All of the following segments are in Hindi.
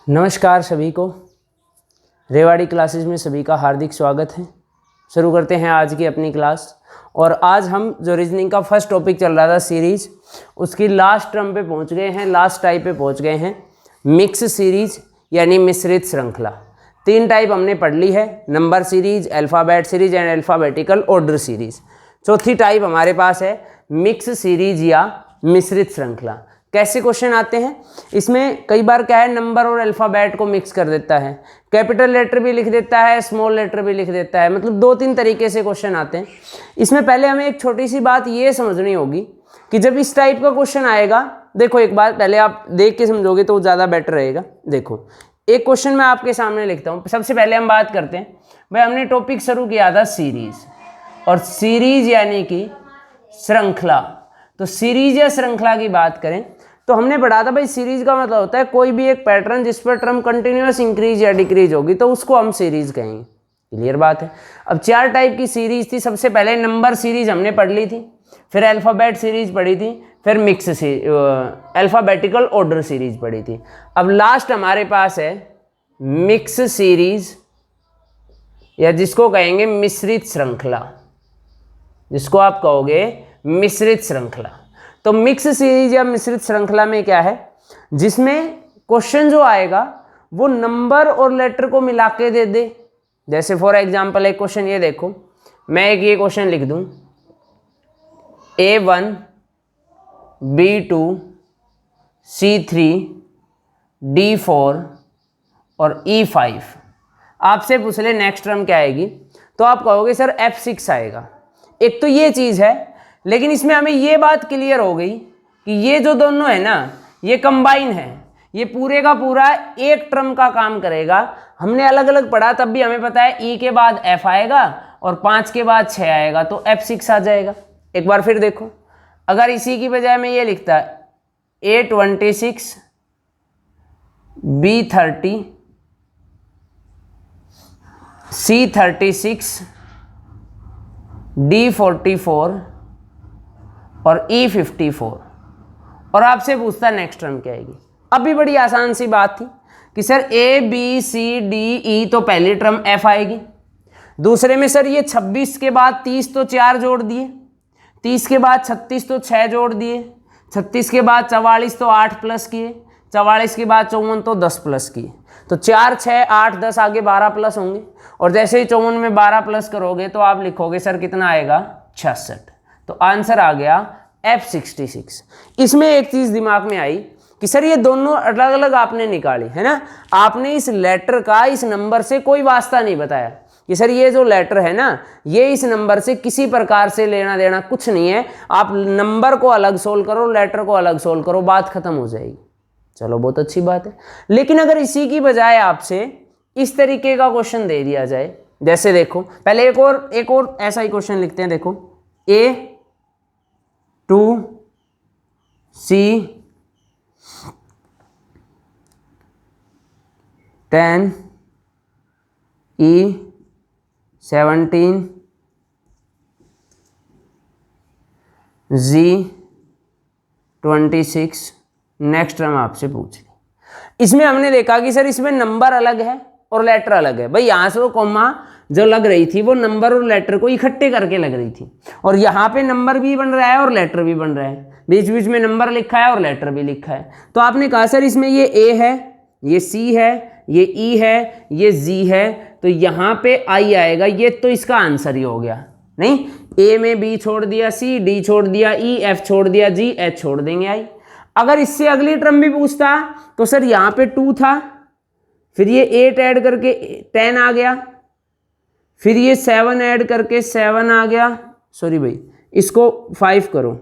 नमस्कार सभी को, रेवाड़ी क्लासेस में सभी का हार्दिक स्वागत है। शुरू करते हैं आज की अपनी क्लास। और आज हम जो रीजनिंग का फर्स्ट टॉपिक चल रहा था सीरीज, उसकी लास्ट टर्म पे पहुंच गए हैं, लास्ट टाइप पे पहुंच गए हैं। मिक्स सीरीज यानी मिश्रित श्रृंखला। 3 टाइप हमने पढ़ ली है, number series, alphabet series and alphabetical order series. चौथी टाइप हमारे पास है मिक्स सीरीज या मिश्रित श्रृंखला। कैसे क्वेश्चन आते हैं इसमें? कई बार क्या है, नंबर और अल्फ़ाबेट को मिक्स कर देता है, कैपिटल लेटर भी लिख देता है, स्मॉल लेटर भी लिख देता है, मतलब 2-3 तरीके से क्वेश्चन आते हैं। इसमें पहले हमें एक छोटी सी बात ये समझनी होगी कि जब इस टाइप का क्वेश्चन आएगा, देखो एक बार पहले आप देख के समझोगे तो ज़्यादा बेटर रहेगा। देखो एक क्वेश्चन मैं आपके सामने लिखता हूँ। सबसे पहले हम बात करते हैं, भाई हमने टॉपिक शुरू किया था सीरीज, और सीरीज यानी कि श्रृंखला। तो सीरीज या श्रृंखला की बात करें तो हमने पढ़ा था भाई, सीरीज का मतलब होता है कोई भी एक पैटर्न जिस पर टर्म कंटिन्यूअस इंक्रीज या डिक्रीज होगी तो उसको हम सीरीज कहेंगे। क्लियर बात है। अब 4 टाइप की सीरीज थी। सबसे पहले नंबर सीरीज हमने पढ़ ली थी, फिर अल्फ़ाबेट सीरीज पढ़ी थी, फिर मिक्स अल्फ़ाबेटिकल ऑर्डर सीरीज पढ़ी थी। अब लास्ट हमारे पास है मिक्स सीरीज या जिसको कहेंगे मिश्रित श्रृंखला, जिसको आप कहोगे मिश्रित श्रृंखला। तो मिक्स सीरीज या मिश्रित श्रृंखला में क्या है, जिसमें क्वेश्चन जो आएगा वो नंबर और लेटर को मिला के दे दे। जैसे फॉर एग्जांपल एक क्वेश्चन ये देखो, मैं एक ये क्वेश्चन लिख दूं, A1 B2 C3 D4 और E5। आपसे पूछ ले नेक्स्ट टर्म क्या आएगी, तो आप कहोगे सर F6 आएगा। एक तो ये चीज़ है, लेकिन इसमें हमें ये बात क्लियर हो गई कि ये जो दोनों है ना, ये कंबाइन है, ये पूरे का पूरा एक टर्म का काम करेगा। हमने अलग अलग पढ़ा तब भी हमें पता है E के बाद F आएगा और 5 के बाद 6 आएगा, तो F6 आ जाएगा। एक बार फिर देखो, अगर इसी की बजाय मैं ये लिखता A26 B30 C36 D44 और E54, और आपसे पूछता नेक्स्ट टर्म क्या आएगी। अब भी बड़ी आसान सी बात थी कि sir A B C D E तो पहली टर्म F आएगी, दूसरे में सर ये 26 के बाद 30 तो 4 जोड़ दिए, 30 के बाद 36 तो 6 जोड़ दिए, 36 के बाद 44 तो 8 प्लस किए, 44 के बाद 54 तो 10 प्लस किए, तो 4 6 8 10 आगे 12 प्लस होंगे। और जैसे ही 54 में 12 प्लस करोगे तो आप लिखोगे सर कितना आएगा, 66। तो आंसर आ गया F66। इसमें एक चीज़ दिमाग में आई कि सर ये दोनों अलग अलग आपने निकाली है ना, आपने इस लेटर का इस नंबर से कोई वास्ता नहीं बताया कि सर ये जो लेटर है ना, ये इस नंबर से किसी प्रकार से लेना देना कुछ नहीं है। आप नंबर को अलग सोल्व करो, लेटर को अलग सोल्व करो, बात खत्म हो जाएगी। चलो बहुत अच्छी बात है। लेकिन अगर इसी की बजाय आपसे इस तरीके का क्वेश्चन दे दिया जाए, जैसे देखो पहले एक और ऐसा ही क्वेश्चन लिखते हैं। देखो A2 C 10 E 17 Z 26। Next term आपसे पूछ ली। इसमें हमने देखा कि सर इसमें नंबर अलग है और लेटर अलग है। भाई यहाँ से वो कॉमा जो लग रही थी वो नंबर और लेटर को इकट्ठे करके लग रही थी, और यहाँ पे नंबर भी बन रहा है और लेटर भी बन रहा है, बीच बीच में नंबर लिखा है और लेटर भी लिखा है। तो आपने कहा सर इसमें ये A है, ये C है, ये E है, ये Z है, तो यहाँ पे I आएगा। ये तो इसका आंसर ही हो गया। नहीं, A में B छोड़ दिया, C D छोड़ दिया, E F छोड़ दिया, G H छोड़ देंगे I। अगर इससे अगली टर्म भी पूछता तो सर यहाँ पे 2 था, फिर ये 8 ऐड करके 10 आ गया, फिर ये 7 ऐड करके 7 आ गया। सॉरी भाई, इसको 5 करो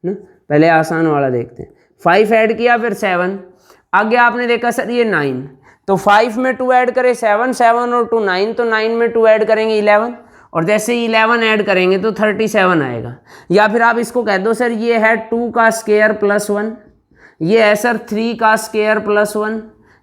ना, पहले आसान वाला देखते हैं। 5 ऐड किया फिर 7, आगे आपने देखा सर ये 9, तो 5 में 2 ऐड करें 7, 7 और 2 9, तो 9 में 2 ऐड करेंगे 11, और जैसे 11 ऐड करेंगे तो 37 आएगा। या फिर आप इसको कह दो सर ये है 2 का स्क्वायर प्लस 1, ये है सर 3 का स्क्वायर प्लस 1,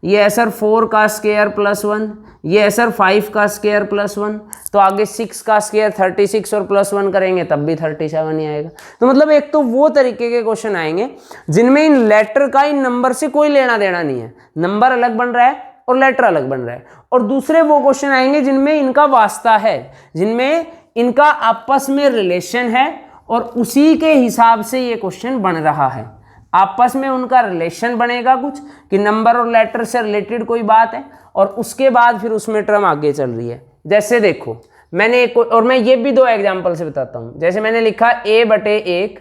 ये है सर 4 का स्क्वायर प्लस 1, ये है सर 5 का स्क्वायर प्लस 1, तो आगे 6 का स्क्वायर 36 और प्लस 1 करेंगे तब भी 37 ही आएगा। तो मतलब एक तो वो तरीके के क्वेश्चन आएंगे जिनमें इन लेटर का इन नंबर से कोई लेना देना नहीं है, नंबर अलग बन रहा है और लेटर अलग बन रहा है। और दूसरे वो क्वेश्चन आएंगे जिनमें इनका वास्ता है, जिनमें इनका आपस में रिलेशन है और उसी के हिसाब से ये क्वेश्चन बन रहा है। आपस में उनका रिलेशन बनेगा कुछ कि नंबर और लेटर से रिलेटेड कोई बात है, और उसके बाद फिर उसमें टर्म आगे चल रही है। जैसे देखो मैंने एक, और मैं ये भी 2 एग्जाम्पल से बताता हूं। जैसे मैंने लिखा a/1,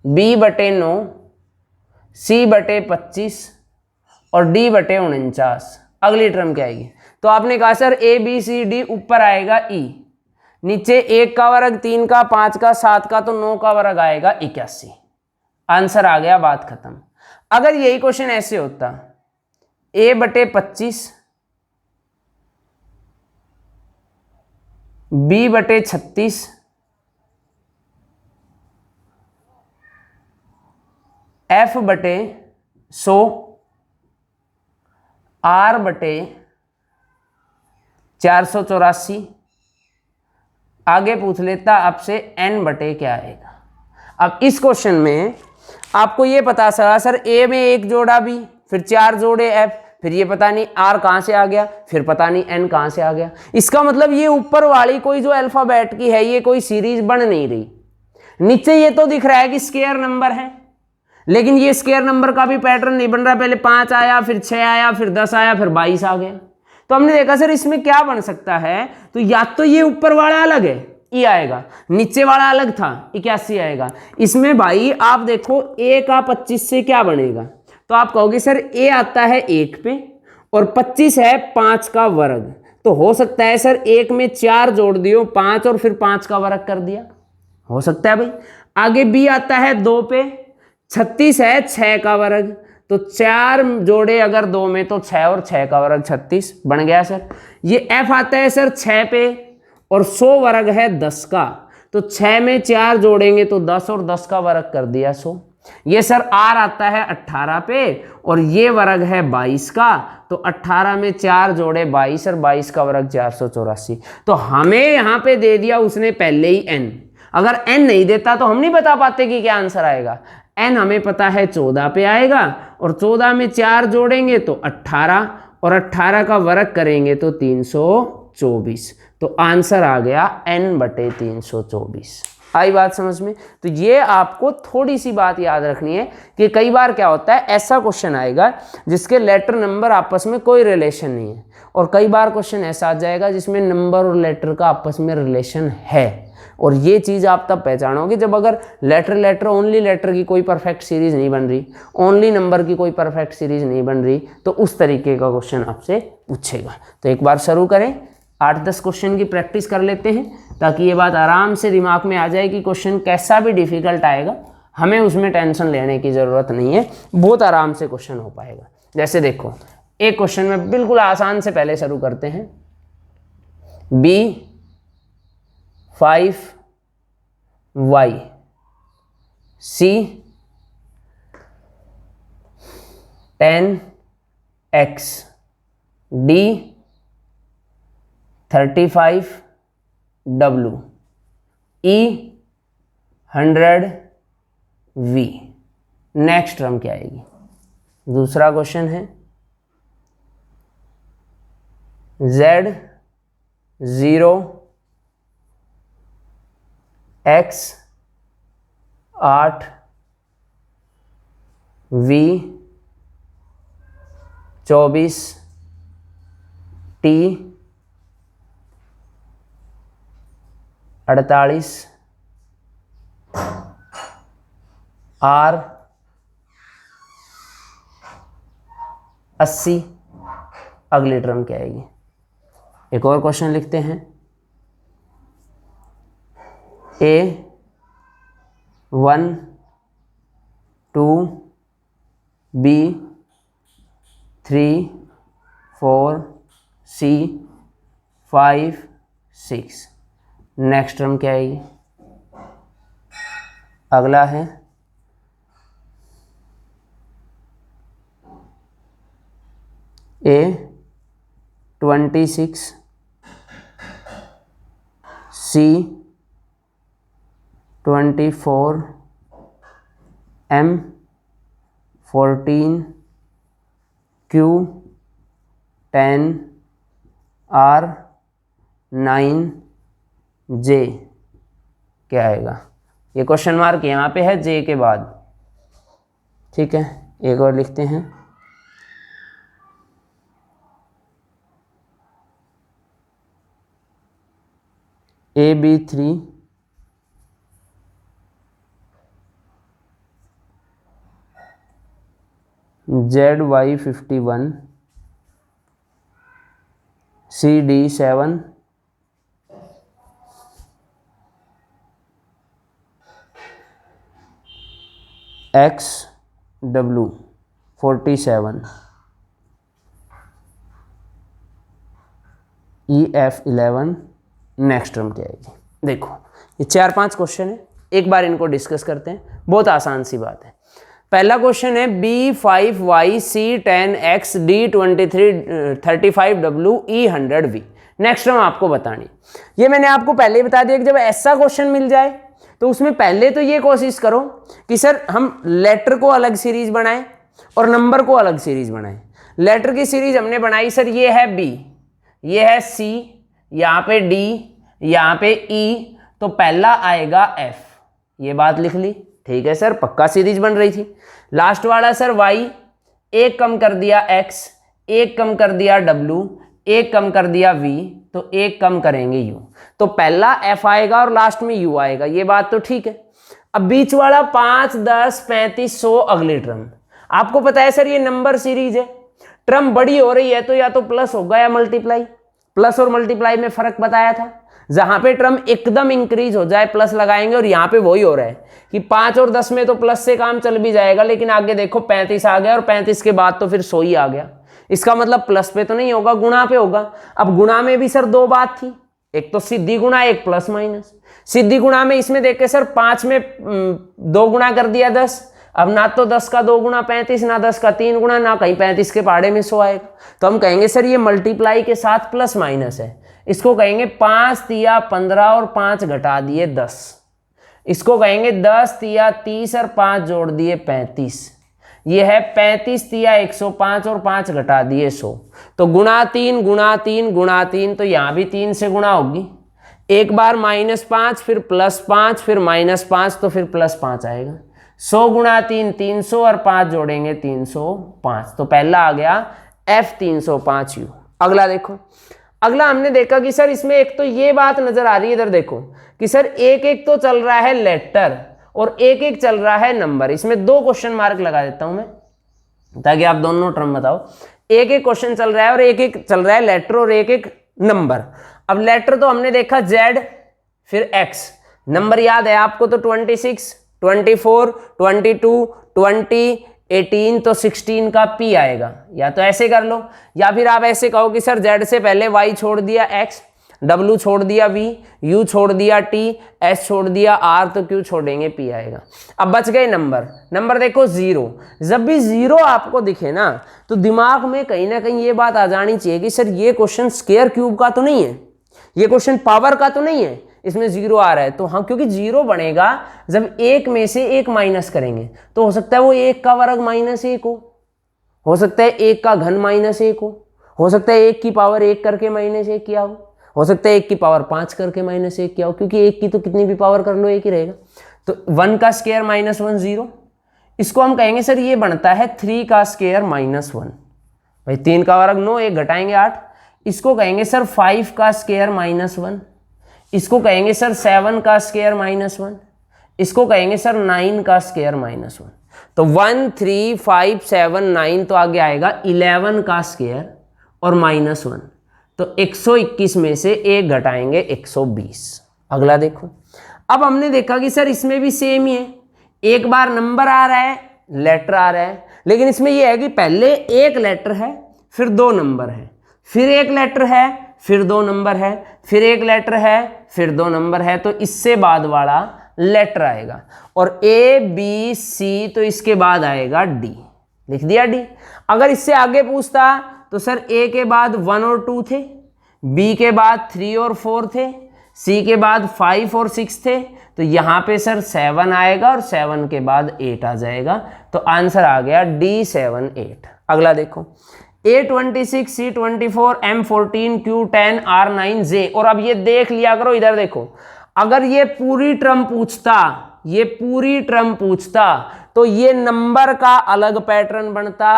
b/9, c/25 और d/49। अगली टर्म क्या आएगी? तो आपने कहा sir a b c d ऊपर आएगा e, नीचे 1 का वर्ग, 3 का, 5 का, 7 का, तो 9 का वर्ग आएगा 81। आंसर आ गया, बात खत्म। अगर यही क्वेश्चन ऐसे होता a/25, b/36, f/100, r/484, आगे पूछ लेता आपसे n/ क्या आएगा। अब इस क्वेश्चन में आपको ये पता चला सर ए में 1 जोड़ा बी, फिर 4 जोड़े एफ, फिर ये पता नहीं आर कहाँ से आ गया, फिर पता नहीं एन कहाँ से आ गया। इसका मतलब ये ऊपर वाली कोई जो अल्फाबेट की है ये कोई सीरीज बन नहीं रही। नीचे ये तो दिख रहा है कि स्क्वायर नंबर है, लेकिन ये स्क्वायर नंबर का भी पैटर्न नहीं बन रहा। पहले 5 आया, फिर 6 आया, फिर 10 आया, फिर 22 आ गया। तो हमने देखा सर इसमें क्या बन सकता है, तो या तो ये ऊपर वाला अलग है ई आएगा, नीचे वाला अलग था 81 आएगा। इसमें भाई आप देखो a का 25 से क्या बनेगा, तो आप कहोगे सर a आता है 1 पे और 25 है 5 का वर्ग, तो हो सकता है सर 1 में 4 जोड़ दियो 5 और फिर 5 का वर्ग कर दिया, हो सकता है भाई। आगे b आता है 2 पे, 36 है 6 का वर्ग, तो 4 जोड़े अगर 2 में तो 6 और 6 का वर्ग 36 बन गया सर। ये f आता है सर 6 पे और 100 वर्ग है 10 का, तो 6 में 4 जोड़ेंगे तो 10 और 10 का वर्ग कर दिया 100। ये सर r आता है 18 पे और ये वर्ग है 22 का, तो 18 में 4 जोड़े 22 और 22 का वर्ग 484। तो हमें यहाँ पे दे दिया उसने पहले ही n। अगर n नहीं देता तो हम नहीं बता पाते कि क्या आंसर आएगा। n हमें पता है 14 पे आएगा और 14 में 4 जोड़ेंगे तो 18 और 18 का वर्ग करेंगे तो 324, तो आंसर आ गया n/324। आई बात समझ में? तो ये आपको थोड़ी सी बात याद रखनी है कि कई बार क्या होता है ऐसा क्वेश्चन आएगा जिसके लेटर नंबर आपस में कोई रिलेशन नहीं है, और कई बार क्वेश्चन ऐसा आ जाएगा जिसमें नंबर और लेटर का आपस में रिलेशन है। और ये चीज़ आप तब पहचानोगे जब अगर लेटर ओनली लेटर की कोई परफेक्ट सीरीज नहीं बन रही, ओनली नंबर की कोई परफेक्ट सीरीज नहीं बन रही, तो उस तरीके का क्वेश्चन आपसे पूछेगा। तो एक बार शुरू करें, 8-10 क्वेश्चन की प्रैक्टिस कर लेते हैं ताकि ये बात आराम से दिमाग में आ जाए कि क्वेश्चन कैसा भी डिफिकल्ट आएगा हमें उसमें टेंशन लेने की ज़रूरत नहीं है, बहुत आराम से क्वेश्चन हो पाएगा। जैसे देखो एक क्वेश्चन में बिल्कुल आसान से पहले शुरू करते हैं। b5y c10x d35w e100v। Next term क्या आएगी? दूसरा क्वेश्चन है z0 x 8 v 24 t 48 r 80। अगली टर्म क्या आएगी? एक और क्वेश्चन लिखते हैं a1 2 b3 4 c5 6। Next term क्या आएगी? अगला है A 26, C 24, M 14, Q 10, R 9, J क्या आएगा? ये क्वेश्चन मार्क यहाँ पे है J के बाद, ठीक है। एक और लिखते हैं, AB3, ZY51, CD7, XW47, EF11, next term क्या आएगी? देखो ये 4-5 क्वेश्चन है, एक बार इनको डिस्कस करते हैं, बहुत आसान सी बात है। पहला क्वेश्चन है B5Y C10X D23 35W E100V, next term आपको बतानी। ये मैंने आपको पहले ही बता दिया कि जब ऐसा क्वेश्चन मिल जाए तो उसमें पहले तो ये कोशिश करो कि सर हम लेटर को अलग सीरीज बनाएं और नंबर को अलग सीरीज बनाएं। लेटर की सीरीज हमने बनाई सर, ये है B, ये है C, यहाँ पे D, यहाँ पे E, तो पहला आएगा F, ये बात लिख ली, ठीक है सर, पक्का सीरीज बन रही थी। लास्ट वाला सर Y, एक कम कर दिया X, एक कम कर दिया W, एक कम कर दिया V, तो एक कम करेंगे U, तो पहला F आएगा और लास्ट में U आएगा, ये बात तो ठीक है। अब बीच वाला 5, 10, 35, 100 अगली टर्म, आपको पता है सर ये नंबर सीरीज है, टर्म बड़ी हो रही है तो या तो प्लस होगा या मल्टीप्लाई, प्लस और मल्टीप्लाई में फर्क बताया था। जहां पे टर्म एकदम इंक्रीज हो जाए प्लस लगाएंगे, और यहाँ पे वही हो रहा है कि 5 और 10 में तो प्लस से काम चल भी जाएगा, लेकिन आगे देखो 35 आ गया और 35 के बाद तो फिर 100 ही आ गया, इसका मतलब प्लस पे तो नहीं होगा, गुणा पे होगा। अब गुणा में भी सर दो बात थी, एक तो सीधी गुणा, एक प्लस माइनस। सीधी गुणा में इसमें देख के सर 5 में 2 गुणा कर दिया 10, अब ना तो 10 का 2 गुणा 35, ना 10 का 3 गुणा, ना कहीं 35 के पहाड़े में 100 आएगा, तो हम कहेंगे सर ये मल्टीप्लाई के साथ प्लस माइनस है। इसको कहेंगे 5 तिया 15 और 5 घटा दिए 10, इसको कहेंगे 10 तिया 30 और 5 जोड़ दिए 35, ये है 35 तिया 105 और 5 घटा दिए 100, तो गुणा 3 गुणा 3 गुणा 3, तो यहाँ भी 3 से गुणा होगी, एक बार -5 फिर +5 फिर -5, तो फिर +5 आएगा। 100 गुणा 3 300 और 5 जोड़ेंगे 305, तो पहला आ गया F305U। अगला देखो, अगला हमने देखा कि सर इसमें एक तो ये बात नजर आ रही है, इधर देखो कि सर एक एक तो चल रहा है लेटर और एक एक चल रहा है नंबर, इसमें 2 क्वेश्चन मार्क लगा देता हूं मैं ताकि आप दोनों टर्म बताओ। एक एक क्वेश्चन चल रहा है और एक एक चल रहा है लेटर और एक एक नंबर। अब लेटर तो हमने देखा Z फिर X, नंबर याद है आपको तो 26, 24, 22, 20, 18, तो 16 का P आएगा। या तो ऐसे कर लो, या फिर आप ऐसे कहो कि सर Z से पहले Y छोड़ दिया X, W छोड़ दिया V, U छोड़ दिया T, S छोड़ दिया R, तो Q छोड़ेंगे P आएगा। अब बच गए नंबर, नंबर देखो 0, जब भी 0 आपको दिखे ना तो दिमाग में कहीं ना कहीं ये बात आ जानी चाहिए कि सर ये क्वेश्चन स्क्वायर क्यूब का तो नहीं है, ये क्वेश्चन पावर का तो नहीं है, इसमें 0 आ रहा है। तो हाँ, क्योंकि 0 बनेगा जब एक में से एक माइनस करेंगे, तो हो सकता है वो 1 का वर्ग -1 हो सकता है 1 का घन -1 हो सकता है 1 की पावर 1 करके -1 किया हो सकता है 1 की पावर 5 करके -1 किया हो, क्योंकि 1 की तो कितनी भी पावर कर लो 1 ही रहेगा। तो 1 का स्क्वायर -1 0, इसको हम कहेंगे सर ये बनता है 3 का स्क्वायर -1, भाई 3 का वर्ग 9, 1 घटाएंगे 8, इसको कहेंगे सर 5 का स्क्वायर -1, इसको कहेंगे सर 7 का स्क्वायर -1, इसको कहेंगे सर 9 का स्क्वायर -1। तो 1 3 5 7 9, तो आगे आएगा 11 का स्क्वायर और -1, तो 121 में से 1 घटाएंगे 120। अगला देखो, अब हमने देखा कि सर इसमें भी सेम ही है, एक बार नंबर आ रहा है लेटर आ रहा है, लेकिन इसमें यह है कि पहले एक लेटर है फिर 2 नंबर है, फिर एक लेटर है फिर 2 नंबर है, फिर एक लेटर है फिर 2 नंबर है, तो इससे बाद वाला लेटर आएगा। और A B C, तो इसके बाद आएगा D, लिख दिया D। अगर इससे आगे पूछता तो सर ए के बाद 1 और 2 थे, बी के बाद 3 और 4 थे, सी के बाद 5 और 6 थे, तो यहाँ पे सर 7 आएगा और 7 के बाद 8 आ जाएगा। तो आंसर आ गया D7 8। अगला देखो A26, C24, M14, Q10, R9, J। और अब ये देख लिया करो, इधर देखो, अगर ये पूरी टर्म पूछता तो ये नंबर का अलग पैटर्न बनता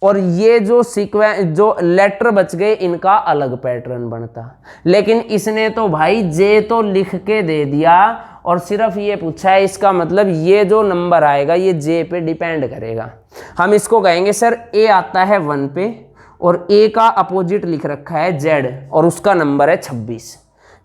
और ये जो जो लेटर बच गए इनका अलग पैटर्न बनता। लेकिन इसने तो भाई जे तो लिख के दे दिया और सिर्फ ये पूछा है, इसका मतलब ये जो नंबर आएगा ये जे पे डिपेंड करेगा। हम इसको कहेंगे सर ए आता है 1 पे और ए का अपोजिट लिख रखा है जेड और उसका नंबर है 26।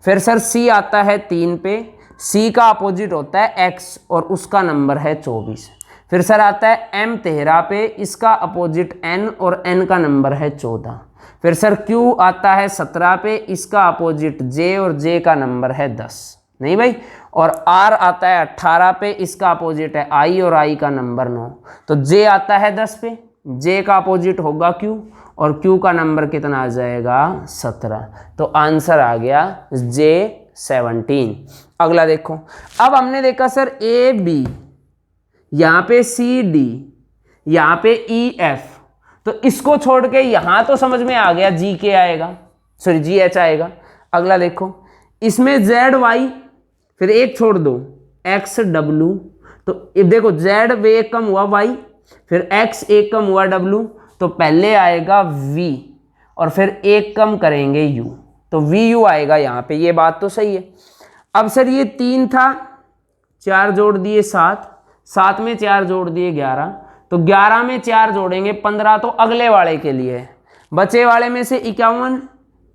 फिर सर सी आता है 3 पे, सी का अपोजिट होता है एक्स और उसका नंबर है 24। फिर सर आता है एम 13 पे, इसका अपोजिट एन और एन का नंबर है 14। फिर सर क्यू आता है 17 पे, इसका अपोजिट जे और जे का नंबर है 10। नहीं भाई, और आर आता है 18 पे, इसका अपोजिट है आई और आई का नंबर 9। तो जे आता है 10 पे, जे का अपोजिट होगा क्यू और क्यू का नंबर कितना आ जाएगा 17। तो आंसर आ गया J17। अगला देखो, अब हमने देखा सर ए बी, यहाँ पे सी डी, यहाँ पे ई एफ, तो इसको छोड़ के यहाँ तो समझ में आ गया जी के आएगा, सॉरी जी एच आएगा। अगला देखो, इसमें जेड वाई, फिर एक छोड़ दो एक्स डब्लू, तो देखो जेड वे एक कम हुआ वाई, फिर एक्स एक कम हुआ डब्लू, तो पहले आएगा वी और फिर एक कम करेंगे यू, तो वी यू आएगा यहाँ पे। ये बात तो सही है। अब सर ये 3 था, 4 जोड़ दिए 7, 7 में 4 जोड़ दिए 11, तो 11 में 4 जोड़ेंगे 15, तो अगले वाले के लिए है। बचे वाले में से 51,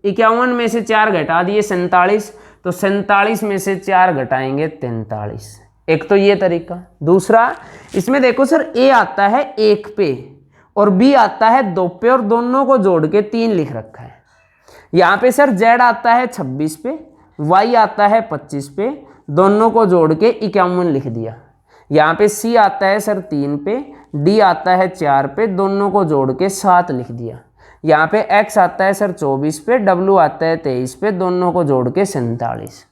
51 में से 4 घटा दिए 47, तो 47 में से 4 घटाएंगे 43। एक तो ये तरीका। दूसरा, इसमें देखो सर ए आता है 1 पे और बी आता है 2 पे और दोनों को जोड़ के 3 लिख रखा है। यहाँ पे सर जेड आता है 26 पे, वाई आता है 25 पे, दोनों को जोड़ के 51 लिख दिया। यहाँ पे सी आता है सर 3 पे, डी आता है 4 पे, दोनों को जोड़ के 7 लिख दिया। यहाँ पे एक्स आता है सर 24 पे, डब्लू आता है 23 पे, दोनों को जोड़ के 47।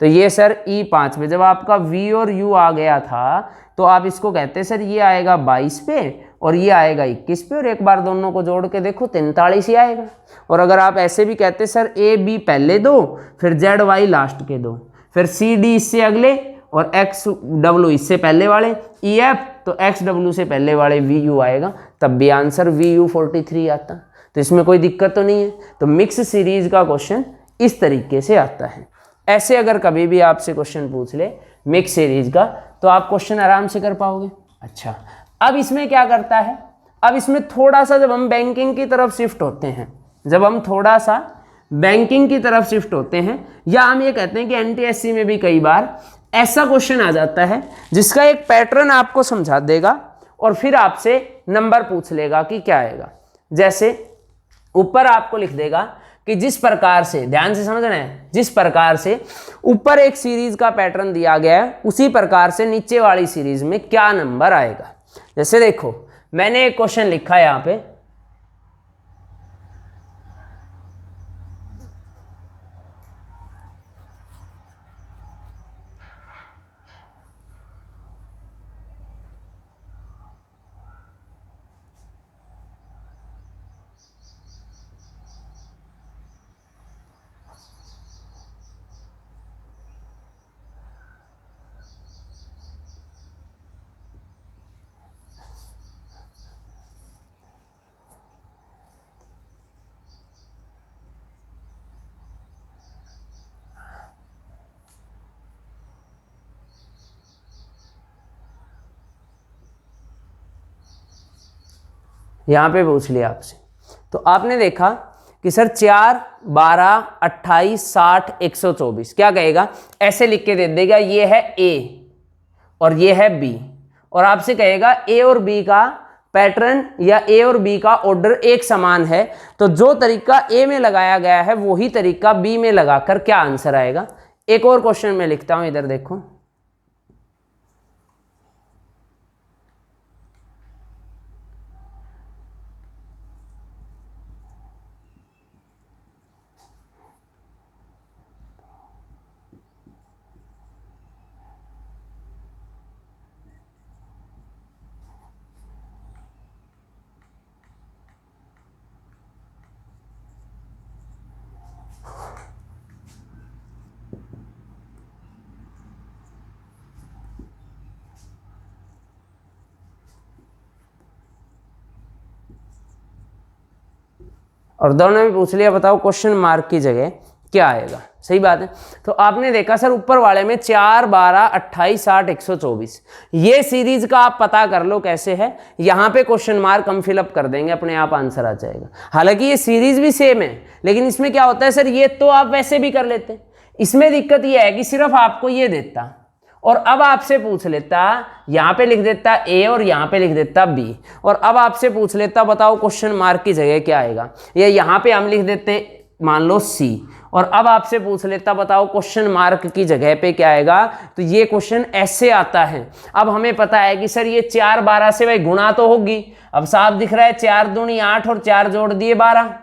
तो ये सर E5 पे जब आपका V और U आ गया था तो आप इसको कहते हैं सर ये आएगा 22 पे और ये आएगा 21 पे, और एक बार दोनों को जोड़ के देखो 43 ही आएगा। और अगर आप ऐसे भी कहते सर A B पहले दो, फिर Z Y लास्ट के दो, फिर C D इससे अगले और X W इससे पहले वाले, E F तो X W से पहले वाले V U आएगा, तब भी आंसर VU43 आता। तो इसमें कोई दिक्कत तो नहीं है। तो मिक्स सीरीज का क्वेश्चन इस तरीके से आता है। ऐसे अगर कभी भी आपसे क्वेश्चन पूछ ले मिक्स सीरीज का तो आप क्वेश्चन आराम से कर पाओगे। अच्छा, अब इसमें क्या करता है, अब इसमें थोड़ा सा जब हम बैंकिंग की तरफ शिफ्ट होते हैं, जब हम थोड़ा सा बैंकिंग की तरफ शिफ्ट होते हैं, या हम ये कहते हैं कि NTSC में भी कई बार ऐसा क्वेश्चन आ जाता है जिसका एक पैटर्न आपको समझा देगा और फिर आपसे नंबर पूछ लेगा कि क्या आएगा। जैसे ऊपर आपको लिख देगा कि जिस प्रकार से, ध्यान से समझना है, जिस प्रकार से ऊपर एक सीरीज का पैटर्न दिया गया है उसी प्रकार से नीचे वाली सीरीज में क्या नंबर आएगा। जैसे देखो मैंने एक क्वेश्चन लिखा है यहाँ पे, यहाँ पे पूछ लिया आपसे, तो आपने देखा कि सर 4, 12, 28, 60, 124 क्या कहेगा, ऐसे लिख के दे देगा ये है A और ये है B, और आपसे कहेगा A और B का पैटर्न या A और B का ऑर्डर एक समान है, तो जो तरीका A में लगाया गया है वही तरीका B में लगाकर क्या आंसर आएगा। एक और क्वेश्चन मैं लिखता हूं, इधर देखो, और दोनों में पूछ लिया, बताओ क्वेश्चन मार्क की जगह क्या आएगा। सही बात है। तो आपने देखा सर ऊपर वाले में 4, 12, 28, 60, 124, ये सीरीज का आप पता कर लो कैसे है। यहाँ पे क्वेश्चन मार्क हम फिलअप कर देंगे, अपने आप आंसर आ जाएगा। हालांकि ये सीरीज भी सेम है, लेकिन इसमें क्या होता है सर, ये तो आप वैसे भी कर लेते, इसमें दिक्कत ये है कि सिर्फ आपको ये देता और अब आपसे पूछ लेता, यहाँ पे लिख देता ए और यहाँ पे लिख देता बी, और अब आपसे पूछ लेता बताओ क्वेश्चन मार्क की जगह क्या आएगा, या यहाँ पे हम लिख देते मान लो सी, और अब आपसे पूछ लेता बताओ क्वेश्चन मार्क की जगह पे क्या आएगा, तो ये क्वेश्चन ऐसे आता है। अब हमें पता है कि सर ये 4, 12 से भाई गुणा तो होगी, अब साफ दिख रहा है 4 दूनी 8 और 4 जोड़ दिए 12,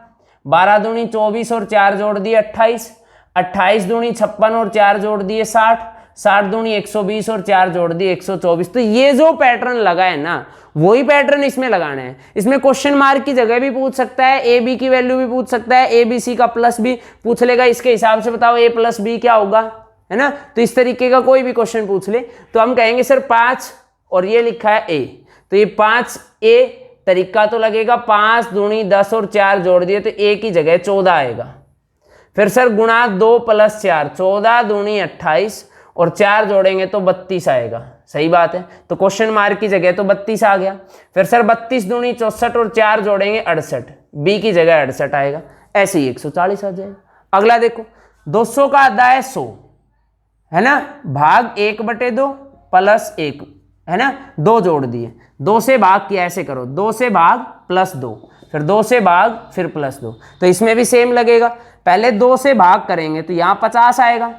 12 दूनी 24 और 4 जोड़ दिए 28, 28 दूनी 56 और 4 जोड़ दिए 60, 60 दूनी 120 और 4 जोड़ दिए 124। तो ये जो पैटर्न लगा है ना, वही पैटर्न इसमें लगाना है। इसमें क्वेश्चन मार्क की जगह भी पूछ सकता है, ए बी की वैल्यू भी पूछ सकता है, ए बी सी का प्लस भी पूछ लेगा, इसके हिसाब से बताओ ए प्लस बी क्या होगा, है ना। तो इस तरीके का कोई भी क्वेश्चन पूछ ले तो हम कहेंगे सर 5 और ये लिखा है ए, तो ये 5 ए तरीका तो लगेगा, 5 दूनी 10 और 4 जोड़ दिए तो ए की जगह 14 आएगा। फिर सर गुणा 2 + 4, 14 दूनी 28 और 4 जोड़ेंगे तो 32 आएगा। सही बात है। तो क्वेश्चन मार्क की जगह तो 32 आ गया। फिर सर 32 दूनी 64 और 4 जोड़ेंगे 68, बी की जगह 68 आएगा। ऐसे ही 140 आ जाएगा। अगला देखो, 200 का आधा है 100, है ना, भाग 1/2 + 1, है ना, 2 जोड़ दिए, 2 से भाग किया, ऐसे करो 2 से भाग +2, फिर 2 से भाग फिर +2। तो इसमें भी सेम लगेगा, पहले 2 से भाग करेंगे तो यहाँ 50 आएगा,